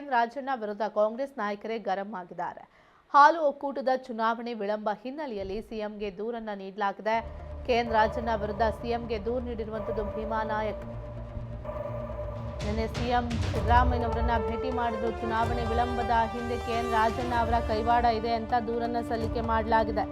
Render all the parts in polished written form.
K N Rajanna ವಿರುದ್ಧ ಕಾಂಗ್ರೆಸ್ ನಾಯಕರೇ ಗರಂ ಆಗಿದ್ದಾರೆ. ಹಾಲು ಒಕ್ಕೂಟದ ಚುನಾವಣೆ ವಿಳಂಬ ಹಿನ್ನೆಲೆಯಲ್ಲಿ ಸಿಎಂಗೆ ದೂರನ್ನ ನೀಡಲಾಗಿದೆ. ಕೆಎನ್ ರಾಜಣ್ಣ ವಿರುದ್ಧ ಸಿಎಂಗೆ ದೂರು ನೀಡಿರುವಂತದ್ದು ಭೀಮಾ ನಾಯಕ್. ನಿನ್ನೆ ಸಿಎಂ ಸಿದ್ದರಾಮಯ್ಯನವರನ್ನ ಭೇಟಿ ಮಾಡಿದ್ರು. ಚುನಾವಣೆ ವಿಳಂಬದ ಹಿಂದೆ ಕೆಎನ್ ರಾಜಣ್ಣ ಅವರ ಕೈವಾಡ ಇದೆ ಅಂತ ದೂರನ್ನ ಸಲ್ಲಿಕೆ ಮಾಡಲಾಗಿದೆ.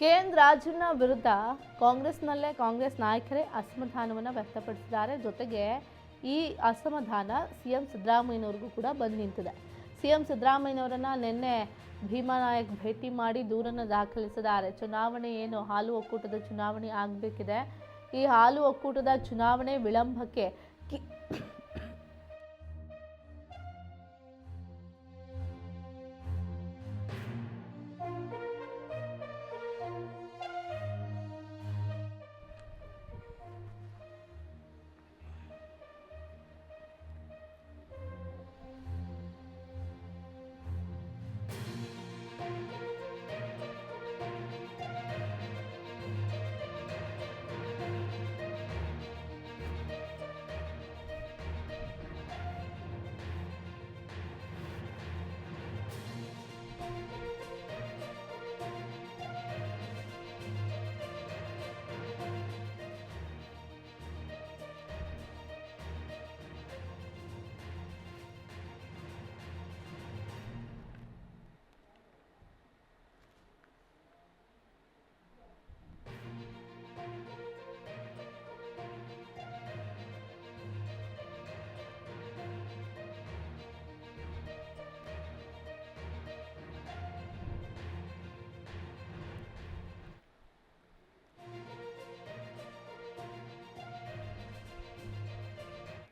ಕೆಎನ್ ರಾಜಣ್ಣ ವಿರುದ್ಧ ಕಾಂಗ್ರೆಸ್ ನಾಯಕರೇ ಅಸಮಾಧಾನವನ್ನು ವ್ಯಕ್ತಪಡಿಸಿದ್ದಾರೆ. ಜೊತೆಗೆ ಈ ಅಸಮಾಧಾನ ಸಿಎಂ ಸಿದ್ದರಾಮಯ್ಯನವರಿಗೂ ಕೂಡ ಬಂದು ನಿಂತಿದೆ. ಸಿಎಂ ಸಿದ್ದರಾಮಯ್ಯನವರನ್ನ ನಿನ್ನೆ ಭೀಮಾ ನಾಯಕ್ ಭೇಟಿ ಮಾಡಿ ದೂರನ್ನು ದಾಖಲಿಸಿದ್ದಾರೆ. ಚುನಾವಣೆ ಏನು ಹಾಲು ಒಕ್ಕೂಟದ ಚುನಾವಣೆ ಆಗಬೇಕಿದೆ. ಈ ಹಾಲು ಒಕ್ಕೂಟದ ಚುನಾವಣೆ ವಿಳಂಬಕ್ಕೆ